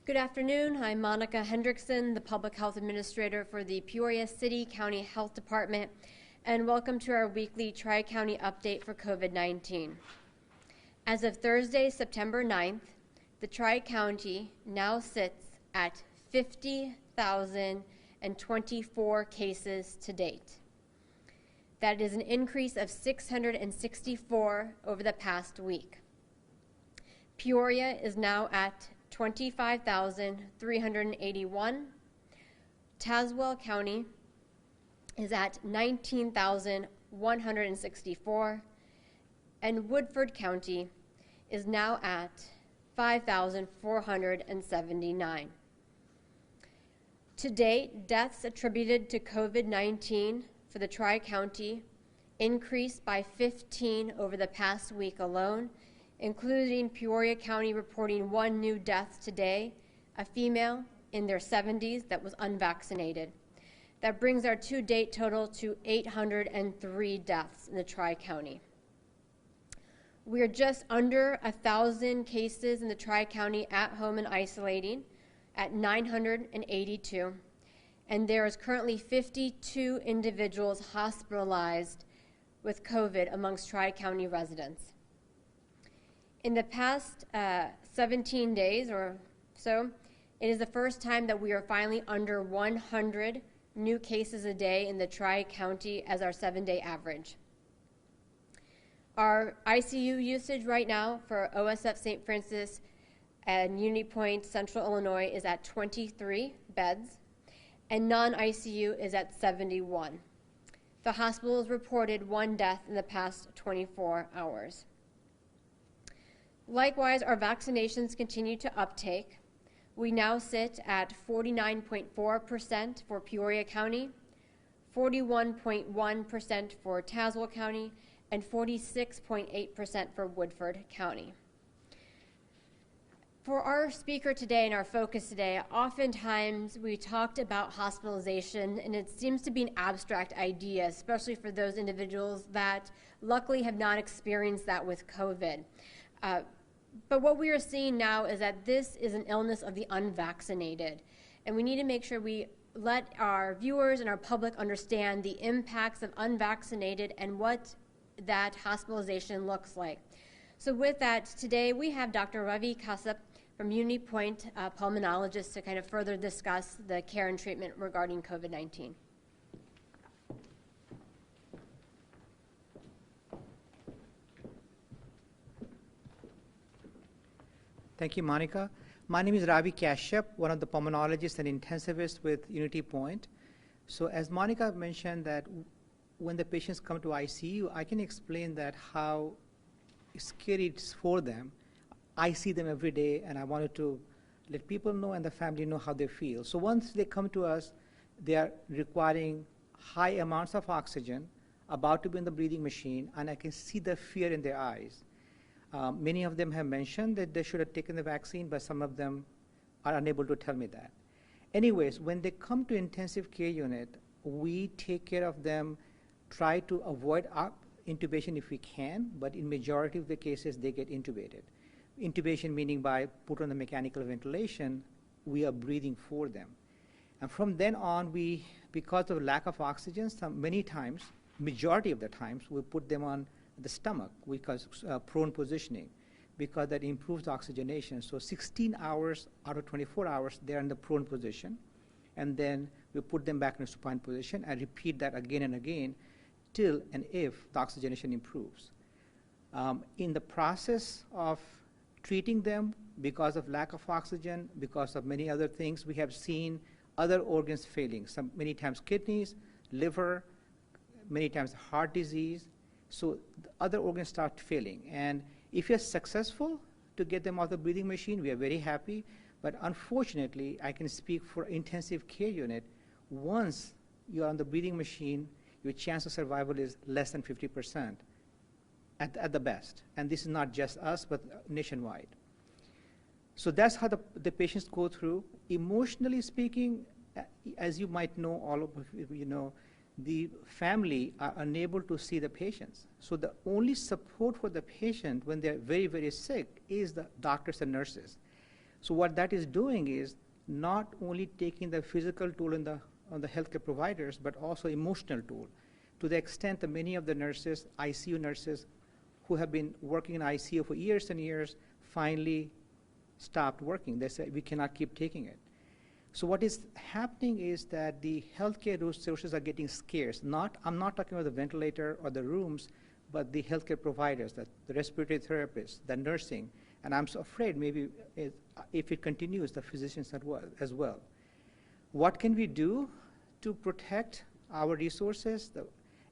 Good afternoon. I'm Monica Hendrickson, the Public Health Administrator for the Peoria City County Health Department, and welcome to our weekly Tri-County update for COVID-19. As of Thursday, September 9th, the Tri-County now sits at 50,024 cases to date. That is an increase of 664 over the past week. Peoria is now at 25,381. Tazewell County is at 19,164, and Woodford County is now at 5,479. To date, deaths attributed to COVID-19 for the Tri-County increased by 15 over the past week alone, including Peoria County reporting 1 new death today, a female in their 70s that was unvaccinated. That brings our to-date total to 803 deaths in the Tri-County. We are just under 1,000 cases in the Tri-County at home and isolating at 982, and there is currently 52 individuals hospitalized with COVID amongst Tri-County residents. In the past 17 days or so, it is the first time that we are finally under 100 new cases a day in the Tri-County as our 7-day average. Our ICU usage right now for OSF St. Francis and Unity Point, Central Illinois, is at 23 beds, and non-ICU is at 71. The hospital has reported 1 death in the past 24 hours. Likewise, our vaccinations continue to uptake. We now sit at 49.4% for Peoria County, 41.1% for Tazewell County, and 46.8% for Woodford County. For our speaker today and our focus today, oftentimes we talked about hospitalization, and it seems to be an abstract idea, especially for those individuals that luckily have not experienced that with COVID. But what we are seeing now is that this is an illness of the unvaccinated, and we need to make sure we let our viewers and our public understand the impacts of unvaccinated and what that hospitalization looks like. So with that, today we have Dr. Ravi Kashyap from Unity Point, pulmonologist, to kind of further discuss the care and treatment regarding COVID-19. Thank you, Monica. My name is Ravi Kashyap, one of the pulmonologists and intensivists with Unity Point. So as Monica mentioned that when the patients come to ICU, I can explain that how scary it's for them. I see them every day, and I wanted to let people know and the family know how they feel. So once they come to us, they are requiring high amounts of oxygen, about to be in the breathing machine, and I can see the fear in their eyes. Many of them have mentioned that they should have taken the vaccine, but some of them are unable to tell me that. Anyways, when they come to intensive care unit, we take care of them, try to avoid intubation if we can, but in majority of the cases, they get intubated. Intubation meaning by put on the mechanical ventilation, we are breathing for them. And from then on, because of lack of oxygen, many times, majority of the times, we put them on the stomach because prone positioning, because that improves oxygenation. So 16 hours out of 24 hours, they're in the prone position, and then we put them back in a supine position and repeat that again and again till and if the oxygenation improves. In the process of treating them, because of lack of oxygen, because of many other things, we have seen other organs failing, many times kidneys, liver, many times heart disease. So the other organs start failing. And if you're successful to get them off the breathing machine, we are very happy. But unfortunately, I can speak for intensive care unit. Once you're on the breathing machine, your chance of survival is less than 50% at the best. And this is not just us, but nationwide. So that's how the patients go through. Emotionally speaking, as you might know, all of you know, the family are unable to see the patients. So the only support for the patient when they're very, very sick is the doctors and nurses. So what that is doing is not only taking the physical toll on the healthcare providers, but also emotional toll, to the extent that many of the nurses, ICU nurses, who have been working in ICU for years and years, finally stopped working. They said, we cannot keep taking it. So what is happening is that the healthcare resources are getting scarce. I'm not talking about the ventilator or the rooms, but the healthcare providers, the respiratory therapists, the nursing. And I'm so afraid maybe if it continues, the physicians as well. What can we do to protect our resources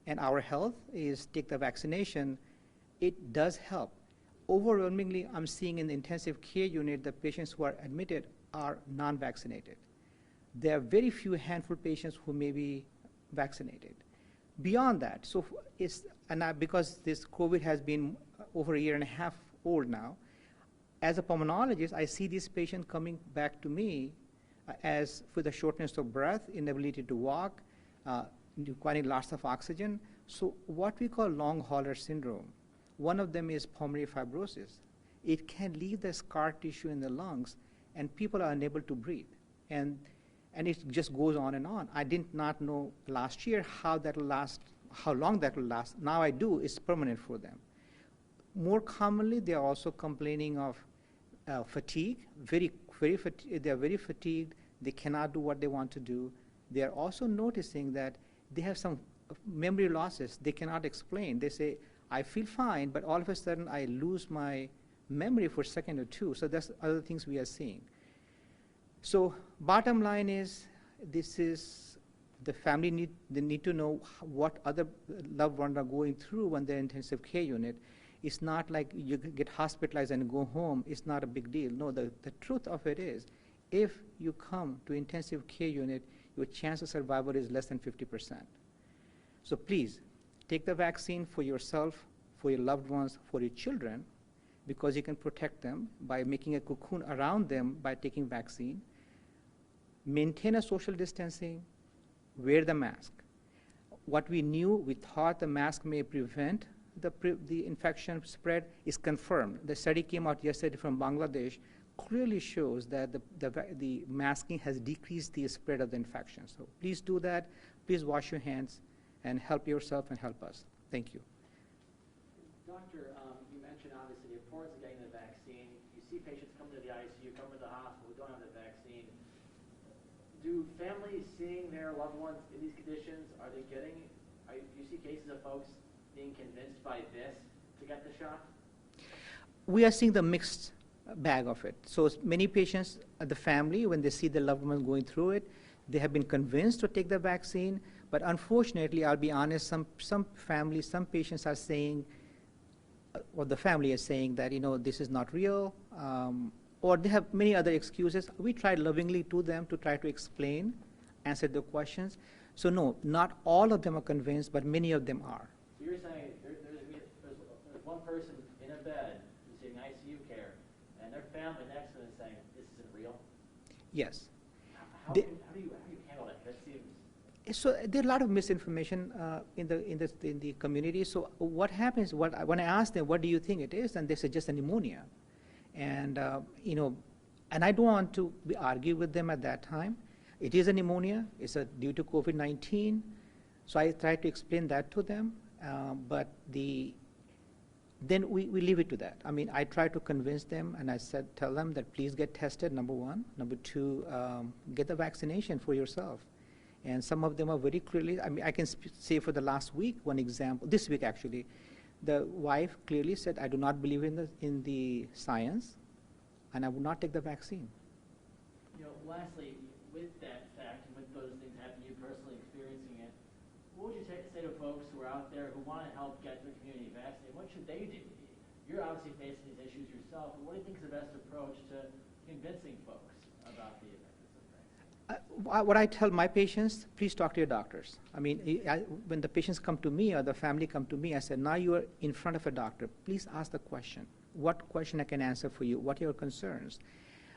and our health is take the vaccination. It does help. Overwhelmingly, I'm seeing in the intensive care unit, the patients who are admitted are non-vaccinated. There are very few handful of patients who may be vaccinated. Beyond that, because this COVID has been over a year and a half old now, as a pulmonologist, I see these patients coming back to me as with a shortness of breath, inability to walk, requiring lots of oxygen. So what we call long hauler syndrome, one of them is pulmonary fibrosis. It can leave the scar tissue in the lungs, and people are unable to breathe. And it just goes on and on. I did not know last year how long that will last. Now I do. It's permanent for them. More commonly, they are also complaining of fatigue. They are very fatigued. They cannot do what they want to do. They are also noticing that they have some memory losses they cannot explain. They say, I feel fine, but all of a sudden I lose my memory for a second or two. So that's other things we are seeing. So bottom line is, this is the family they need to know what other loved ones are going through when they're in intensive care unit. It's not like you get hospitalized and go home. It's not a big deal. No, the truth of it is, if you come to intensive care unit, your chance of survival is less than 50%. So please, take the vaccine for yourself, for your loved ones, for your children, because you can protect them by making a cocoon around them by taking vaccine. Maintain a social distancing, wear the mask. What we knew, we thought the mask may prevent the infection spread is confirmed. The study came out yesterday from Bangladesh, clearly shows that the masking has decreased the spread of the infection. So please do that. Please wash your hands and help yourself and help us. Thank you. Doctor, you mentioned obviously the importance of getting the vaccine. You see patients come to the ICU, come to the hospital who don't have the vaccine. Do families seeing their loved ones in these conditions, do you see cases of folks being convinced by this to get the shot? We are seeing the mixed bag of it. So many patients, the family, when they see the loved one going through it, they have been convinced to take the vaccine. But unfortunately, I'll be honest, some families, some patients are saying, or the family is saying that, this is not real, or they have many other excuses. We try lovingly to them to try to explain, answer the questions. So no, not all of them are convinced, but many of them are. So you're saying there's one person in a bed receiving ICU care, and their family next to them is saying, this isn't real? Yes. How do you handle that? That seems... So there are a lot of misinformation in the community. So what happens, when I ask them, what do you think it is? And they say just a pneumonia. And, and I don't want to argue with them at that time. It is a pneumonia. It's due to COVID-19. So I try to explain that to them. But then we leave it to that. I mean, I try to convince them, and I tell them that please get tested, number one. Number two, get the vaccination for yourself. And some of them are very clearly, I can say for the last week, one example, this week actually, the wife clearly said, I do not believe in the science, and I will not take the vaccine. Lastly, with that fact, and with those things happening, you personally experiencing it, what would you say to folks who are out there who want to help get the community vaccinated? What should they do? You're obviously facing these issues yourself, but what do you think is the best approach to convincing folks about the effectiveness of vaccine? What I tell my patients, please talk to your doctors. I mean, when the patients come to me or the family come to me, I said, now you are in front of a doctor. Please ask the question. What question I can answer for you? What are your concerns?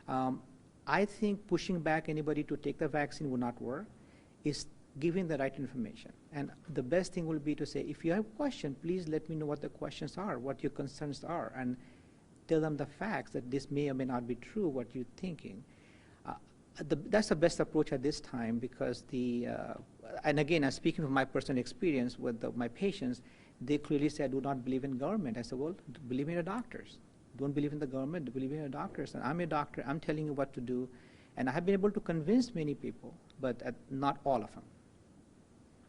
I think pushing back anybody to take the vaccine will not work. It's giving the right information. And the best thing will be to say, if you have a question, please let me know what the questions are, what your concerns are. And tell them the facts that this may or may not be true, what you're thinking. That's the best approach at this time because and again, I'm speaking from my personal experience with my patients, they clearly say, I do not believe in government. I said, well, believe in your doctors. Don't believe in the government, believe in your doctors. And I'm a doctor, I'm telling you what to do. And I have been able to convince many people, but not all of them.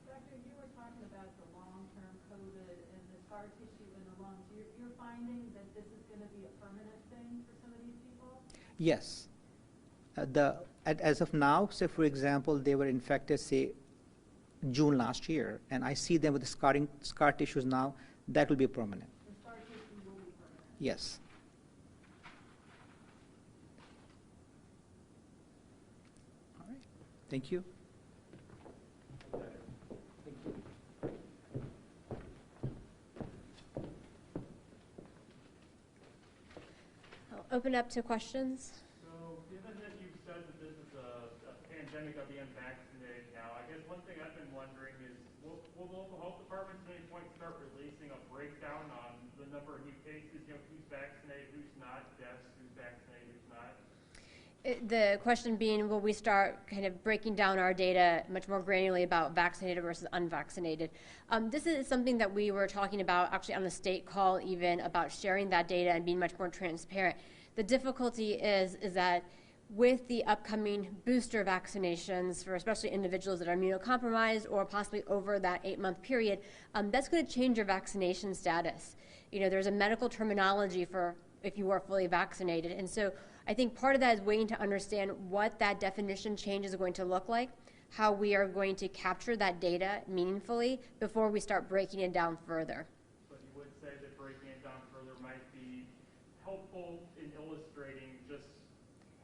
Doctor, you were talking about the long-term COVID and the scar tissue in the lungs. You're finding that this is going to be a permanent thing for some of these people? Yes. As of now, say for example, they were infected, say, June last year, and I see them with the scar tissues now, that will be permanent. The scar tissue will be permanent? Yes. All right. Thank you. I'll open up to questions. So, given that you've said that this is a pandemic of the unvaccinated now, I guess one thing I've been wondering is, will the local health departments at any point start releasing a breakdown on the number of new cases, who's vaccinated, who's not, deaths, who's vaccinated, who's not? The question being, will we start kind of breaking down our data much more granularly about vaccinated versus unvaccinated? This is something that we were talking about actually on the state call even about sharing that data and being much more transparent. The difficulty is that with the upcoming booster vaccinations for especially individuals that are immunocompromised or possibly over that 8-month period, that's going to change your vaccination status. There's a medical terminology for if you are fully vaccinated. And so I think part of that is waiting to understand what that definition change is going to look like, how we are going to capture that data meaningfully before we start breaking it down further. But you would say that breaking it down further might be helpful in illustrating just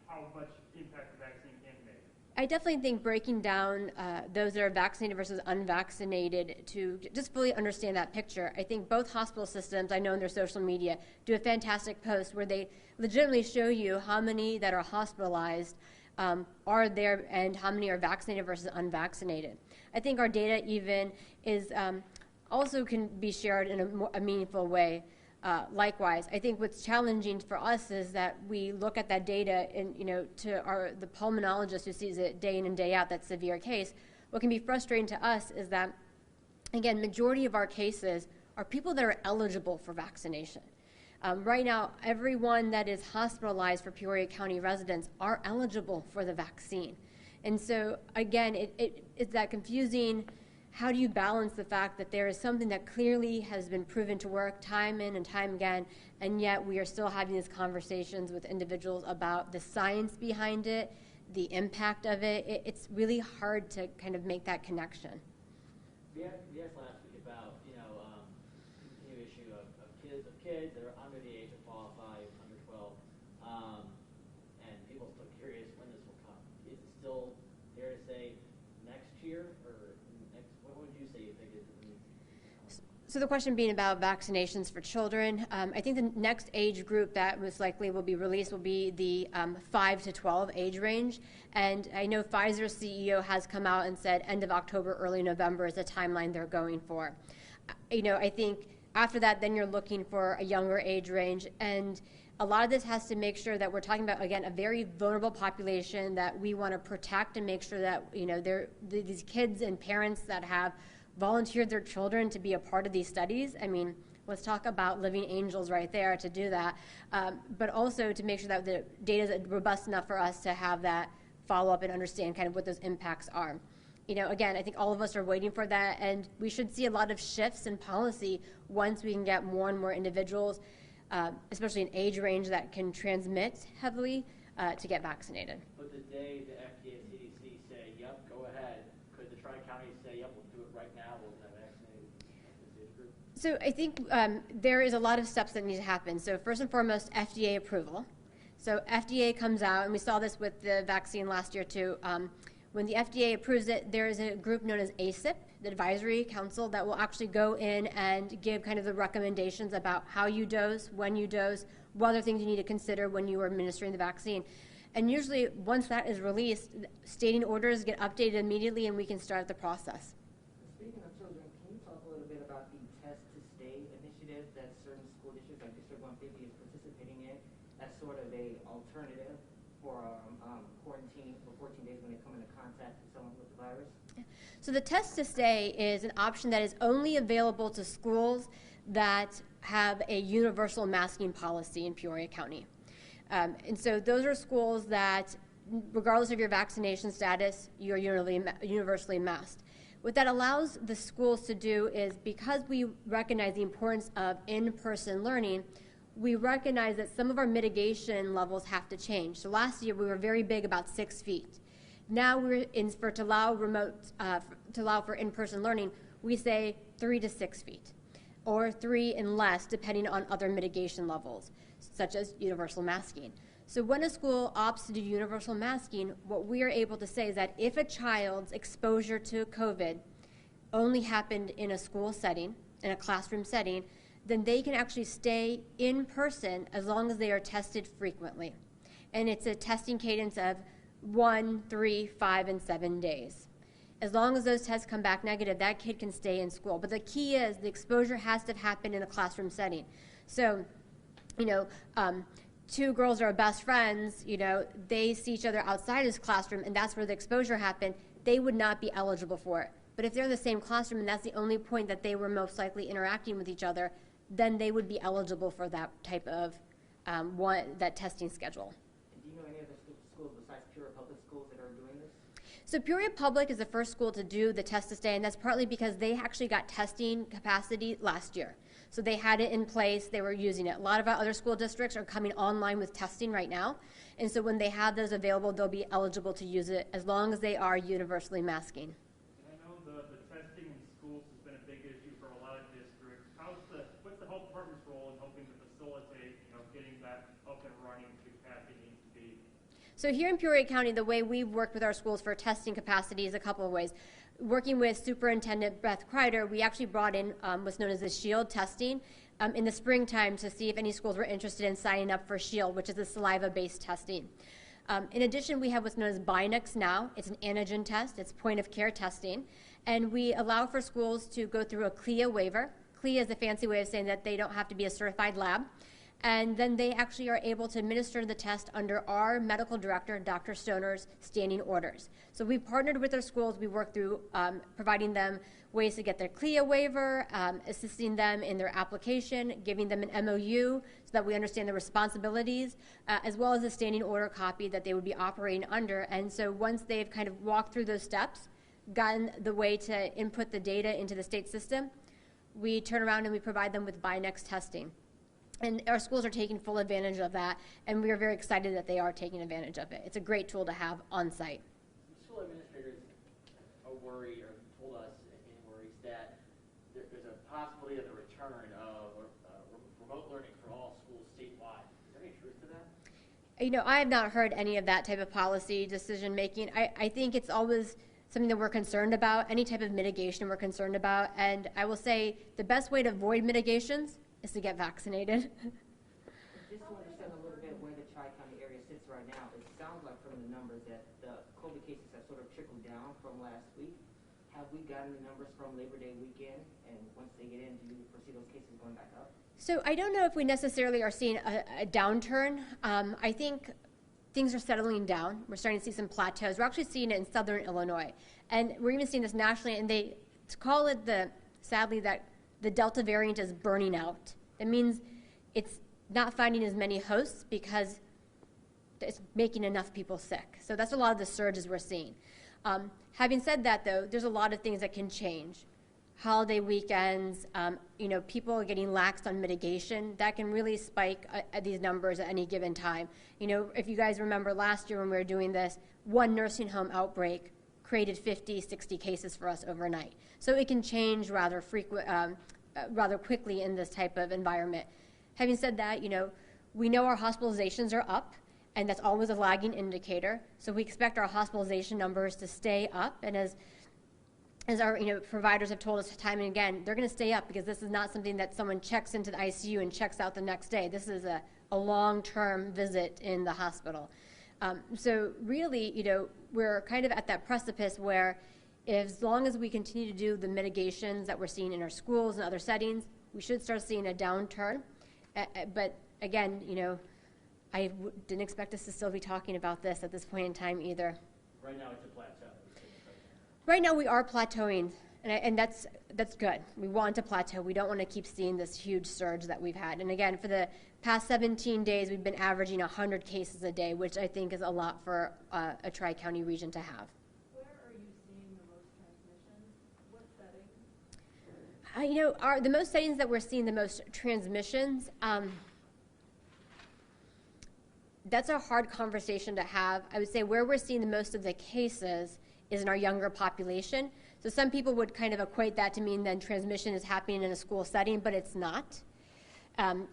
how much impact the vaccine can make. I definitely think breaking down those that are vaccinated versus unvaccinated to just fully understand that picture. I think both hospital systems, I know in their social media, do a fantastic post where they legitimately show you how many that are hospitalized are there and how many are vaccinated versus unvaccinated. I think our data even is also can be shared in a meaningful way. Likewise, I think what's challenging for us is that we look at that data and, to the pulmonologist who sees it day in and day out, that severe case, what can be frustrating to us is that, again, majority of our cases are people that are eligible for vaccination. Right now, everyone that is hospitalized for Peoria County residents are eligible for the vaccine. And so, again, it's that confusing. How do you balance the fact that there is something that clearly has been proven to work time in and time again, and yet we are still having these conversations with individuals about the science behind it, the impact of it? It's really hard to kind of make that connection. We asked last week about, continued issue of kids that are under the age of qualify, under 12, and people are still curious when this will come. Is it still fair to say next year, or what would you say you think is the So the question being about vaccinations for children, I think the next age group that most likely will be released will be the 5 to 12 age range. And I know Pfizer's CEO has come out and said end of October, early November is the timeline they're going for. I think after that, then you're looking for a younger age range. And a lot of this has to make sure that we're talking about, again, a very vulnerable population that we want to protect and make sure that, these kids and parents that have volunteered their children to be a part of these studies. I mean, let's talk about living angels right there to do that. But also to make sure that the data is robust enough for us to have that follow up and understand kind of what those impacts are. Again, I think all of us are waiting for that, and we should see a lot of shifts in policy once we can get more and more individuals, especially in age range that can transmit heavily, to get vaccinated. But the day the FDA and CDC say, yep, go ahead, could the Tri-Counties say, yep, we'll do it right now, we'll get vaccinated this age group? So I think there is a lot of steps that need to happen. So first and foremost, FDA approval. So FDA comes out, and we saw this with the vaccine last year too. When the FDA approves it, there is a group known as ACIP, the Advisory Council, that will actually go in and give kind of the recommendations about how you dose, when you dose, what other things you need to consider when you are administering the vaccine. And usually, once that is released, stating orders get updated immediately, and we can start the process. Speaking of children, can you talk a little bit about the Test to Stay initiative that certain school districts like District 150 is participating in? 14 days when they come into contact with someone with the virus? So the test to stay is an option that is only available to schools that have a universal masking policy in Peoria County. And so those are schools that, regardless of your vaccination status, you're universally masked. What that allows the schools to do is, because we recognize the importance of in-person learning, we recognize that some of our mitigation levels have to change. So last year we were very big about 6 feet. Now to allow for in-person learning, we say 3 to 6 feet, or 3 and less, depending on other mitigation levels, such as universal masking. So when a school opts to do universal masking, what we are able to say is that if a child's exposure to COVID only happened in a school setting, in a classroom setting, then they can actually stay in person as long as they are tested frequently. And it's a testing cadence of 1, 3, 5, and 7 days. As long as those tests come back negative, that kid can stay in school. But the key is the exposure has to happen in a classroom setting. So, two girls are best friends, they see each other outside his classroom, and that's where the exposure happened, they would not be eligible for it. But if they're in the same classroom and that's the only point that they were most likely interacting with each other, then they would be eligible for that type of that testing schedule. And do you know any other schools besides Peoria Public Schools that are doing this? So Peoria Public is the first school to do the test to stay, and that's partly because they actually got testing capacity last year. So they had it in place, they were using it. A lot of our other school districts are coming online with testing right now, and so when they have those available, they'll be eligible to use it as long as they are universally masking. And I know the testing in schools has been a big issue for a lot of districts. What's the health department's role in helping to facilitate, getting that up and running to capacity needs to be? So here in Peoria County, the way we've worked with our schools for testing capacity is a couple of ways. Working with Superintendent Beth Kreider, we actually brought in what's known as the SHIELD testing in the springtime to see if any schools were interested in signing up for SHIELD, which is a saliva-based testing. In addition, we have what's known as Binax now. It's an antigen test. It's point-of-care testing. And we allow for schools to go through a CLIA waiver. CLIA is a fancy way of saying that they don't have to be a certified lab. And then they actually are able to administer the test under our medical director, Dr. Stoner's, standing orders. So we partnered with our schools. We worked through providing them ways to get their CLIA waiver, assisting them in their application, giving them an MOU so that we understand the responsibilities, as well as a standing order copy that they would be operating under. And so once they've kind of walked through those steps, gotten the way to input the data into the state system, we turn around and we provide them with Binax testing. And our schools are taking full advantage of that, and we are very excited that they are taking advantage of it. It's a great tool to have on site. School administrators are worried, or told us in worries, that there's a possibility of the return of remote learning for all schools statewide. Is there any truth to that? I have not heard any of that type of policy decision making. I think it's always something that we're concerned about. Any type of mitigation we're concerned about. And I will say the best way to avoid mitigations is to get vaccinated. Just to understand a little bit where the Tri-County area sits right now, it sounds like from the numbers that the COVID cases have sort of trickled down from last week. Have we gotten the numbers from Labor Day weekend? And once they get in, do you foresee those cases going back up? So I don't know if we necessarily are seeing a downturn. I think things are settling down. We're starting to see some plateaus. We're actually seeing it in southern Illinois. And we're even seeing this nationally, and they call it sadly, that the Delta variant is burning out. That means it's not finding as many hosts because it's making enough people sick. So that's a lot of the surges we're seeing. Having said that, though, there's a lot of things that can change. Holiday weekends, people are getting lax on mitigation. That can really spike these numbers at any given time. If you guys remember last year when we were doing this, one nursing home outbreak created 50, 60 cases for us overnight. So it can change rather quickly in this type of environment. Having said that, we know our hospitalizations are up, and that's always a lagging indicator. So we expect our hospitalization numbers to stay up, and as our providers have told us time and again, they're going to stay up because this is not something that someone checks into the ICU and checks out the next day. This is a long-term visit in the hospital. So really, we're kind of at that precipice where as long as we continue to do the mitigations that we're seeing in our schools and other settings, we should start seeing a downturn. But again, didn't expect us to still be talking about this at this point in time either. Right now, it's a plateau. Right now, we are plateauing, and that's good. We want to plateau. We don't want to keep seeing this huge surge that we've had. And again, for the past 17 days, we've been averaging 100 cases a day, which I think is a lot for a tri-county region to have. Where are you seeing the most transmissions? What settings? You know, the most settings that we're seeing the most transmissions, that's a hard conversation to have. I would say where we're seeing the most of the cases is in our younger population. So some people would kind of equate that to mean then transmission is happening in a school setting, but it's not.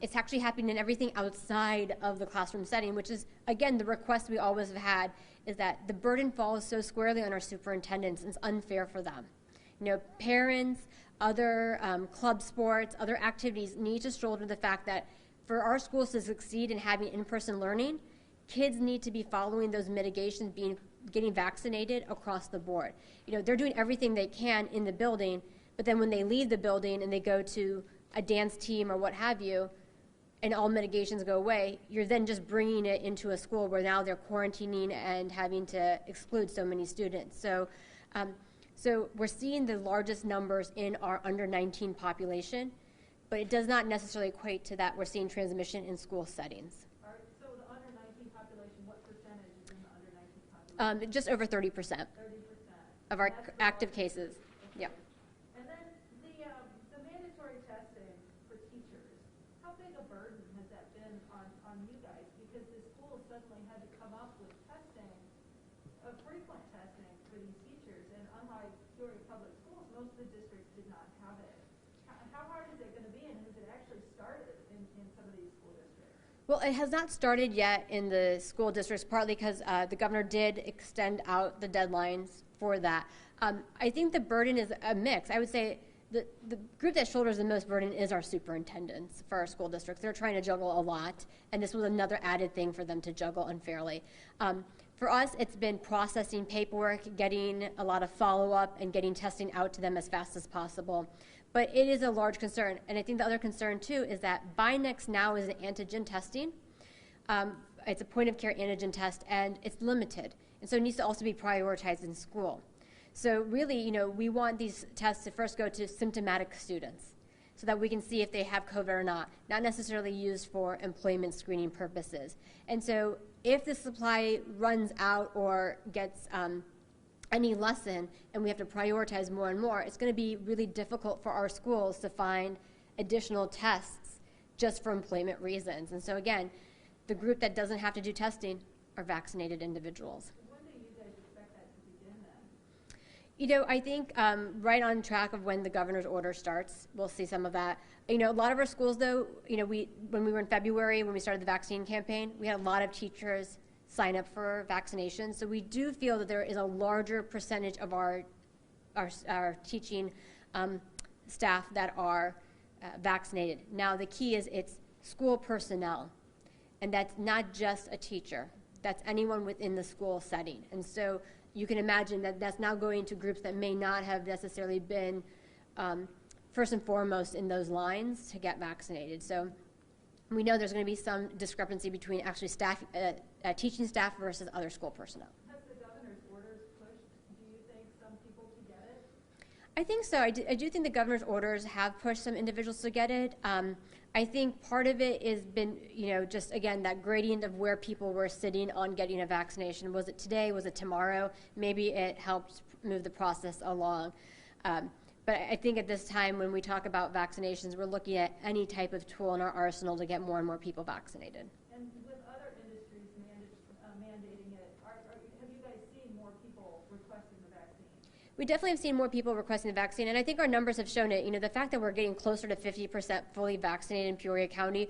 It's actually happening in everything outside of the classroom setting, which is, again, the request we always have had is that the burden falls so squarely on our superintendents. It's unfair for them. You know, parents, other club sports, other activities need to shoulder the fact that for our schools to succeed in having in-person learning, kids need to be following those mitigations, getting vaccinated across the board. You know, they're doing everything they can in the building, but then when they leave the building and they go to a dance team or what have you, and all mitigations go away, you're then just bringing it into a school where now they're quarantining and having to exclude so many students. So, so we're seeing the largest numbers in our under 19 population, but it does not necessarily equate to that we're seeing transmission in school settings. So the under 19 population, what percentage is in the under 19 population? Just over 30% 30%. of our And that's active for all- cases. Okay. Yeah. And then the mandatory testing for teachers, how big a burden has that been on you guys? Because the school suddenly had to come up with testing, frequent testing for these teachers, and unlike Peoria Public Schools, most of the districts did not have it. How hard is it going to be, and has it actually started in some of these school districts? Well, it has not started yet in the school districts, partly because the governor did extend out the deadlines for that. I think the burden is a mix. I would say the group that shoulders the most burden is our superintendents for our school districts. They're trying to juggle a lot, and this was another added thing for them to juggle unfairly. For us, it's been processing paperwork, getting a lot of follow-up, and getting testing out to them as fast as possible. But it is a large concern, and I think the other concern, too, is that Binex now is an antigen testing. It's a point-of-care antigen test, and it's limited, and so it needs to also be prioritized in school. So really, you know, we want these tests to first go to symptomatic students so that we can see if they have COVID or not necessarily used for employment screening purposes. And so if the supply runs out or gets any lesson and we have to prioritize more and more, it's going to be really difficult for our schools to find additional tests just for employment reasons. And so again, the group that doesn't have to do testing are vaccinated individuals. When do you guys expect that to begin then? You know, I think right on track of when the governor's order starts, we'll see some of that. You know, a lot of our schools, though, you know, when we were in February, when we started the vaccine campaign, we had a lot of teachers sign up for vaccinations. So we do feel that there is a larger percentage of our teaching staff that are vaccinated. Now, the key is it's school personnel, and that's not just a teacher. That's anyone within the school setting. And so you can imagine that that's now going to groups that may not have necessarily been first and foremost in those lines to get vaccinated. So we know there's going to be some discrepancy between actually staff, teaching staff versus other school personnel. Has the governor's orders pushed, do you think, some people to get it? I think so. I do think the governor's orders have pushed some individuals to get it. I think part of it has been, you know, just again, that gradient of where people were sitting on getting a vaccination. Was it today? Was it tomorrow? Maybe it helped move the process along. But I think at this time when we talk about vaccinations, we're looking at any type of tool in our arsenal to get more and more people vaccinated. And with other industries mandating it, have you guys seen more people requesting the vaccine? We definitely have seen more people requesting the vaccine, and I think our numbers have shown it. You know, the fact that we're getting closer to 50% fully vaccinated in Peoria County,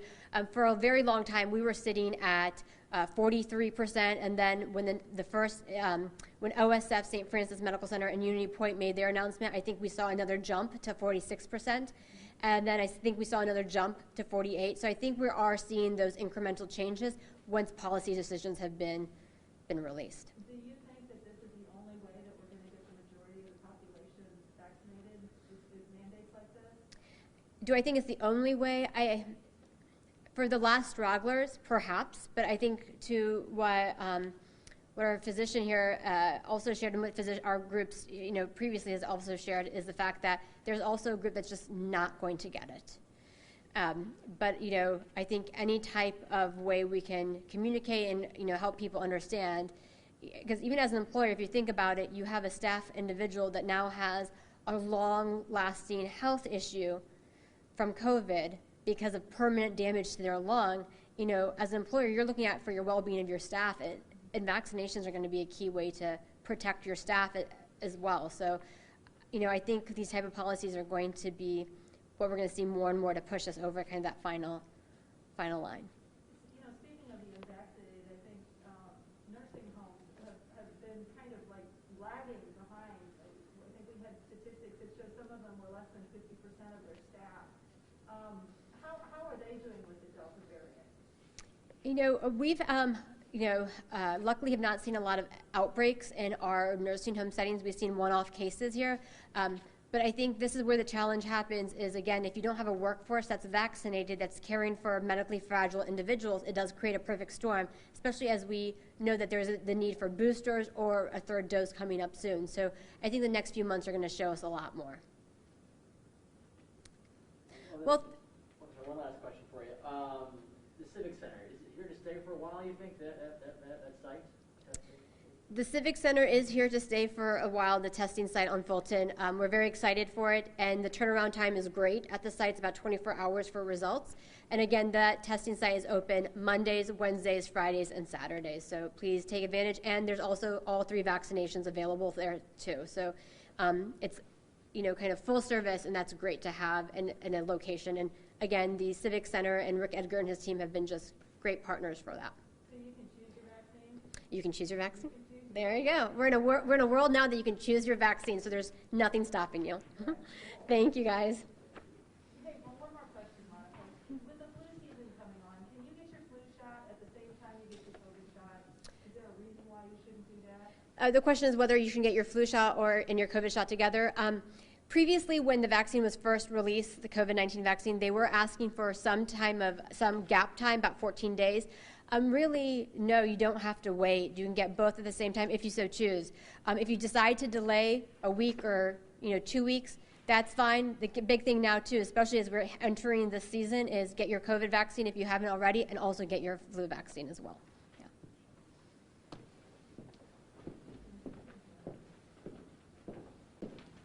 for a very long time we were sitting at 43%, and then when when OSF, St. Francis Medical Center, and Unity Point made their announcement, I think we saw another jump to 46%, and then I think we saw another jump to 48%. So I think we are seeing those incremental changes once policy decisions have been released. Do you think that this is the only way that we're going to get the majority of the population vaccinated, is mandates like this? Do I think it's the only way? For the last stragglers, perhaps, but I think to what our physician here also shared, and what our groups, previously has also shared, is the fact that there's also a group that's just not going to get it. But I think any type of way we can communicate and help people understand, because even as an employer, if you think about it, you have a staff individual that now has a long-lasting health issue from COVID because of permanent damage to their lung. As an employer, you're looking at for your well-being of your staff, and vaccinations are going to be a key way to protect your staff as well. So, I think these type of policies are going to be what we're going to see more and more to push us over kind of that final line. Speaking of the unvaccinated, I think nursing homes have been kind of like lagging behind. I think we had statistics that showed some of them were less than 50% of their staff. How are they doing with the Delta variant? We've luckily have not seen a lot of outbreaks in our nursing home settings. We've seen one-off cases here. But I think this is where the challenge happens is, again, if you don't have a workforce that's vaccinated, that's caring for medically fragile individuals, it does create a perfect storm, especially as we know that there's the need for boosters or a third dose coming up soon. So I think the next few months are going to show us a lot more. Well, one last question for you. The Civic Center, is it here to stay for a while, you think, that site? The Civic Center is here to stay for a while, the testing site on Fulton. We're very excited for it, and the turnaround time is great at the site. It's about 24 hours for results. And again, that testing site is open Mondays, Wednesdays, Fridays, and Saturdays. So please take advantage. And there's also all 3 vaccinations available there too. So it's kind of full service, and that's great to have in a location. And again, the Civic Center and Rick Edgar and his team have been just great partners for that. So you can choose your vaccine? You can choose your vaccine? There you go. We're in a world now that you can choose your vaccine, so there's nothing stopping you. Thank you, guys. Hey, one more question, Monica. With the flu season coming on, can you get your flu shot at the same time you get your COVID shot? Is there a reason why you shouldn't do that? The question is whether you can get your flu shot and your COVID shot together. Previously, when the vaccine was first released, the COVID-19 vaccine, they were asking for some gap time, about 14 days. Really, no, you don't have to wait. You can get both at the same time if you so choose. If you decide to delay a week or 2 weeks, that's fine. The big thing now, too, especially as we're entering this season, is get your COVID vaccine if you haven't already, and also get your flu vaccine as well.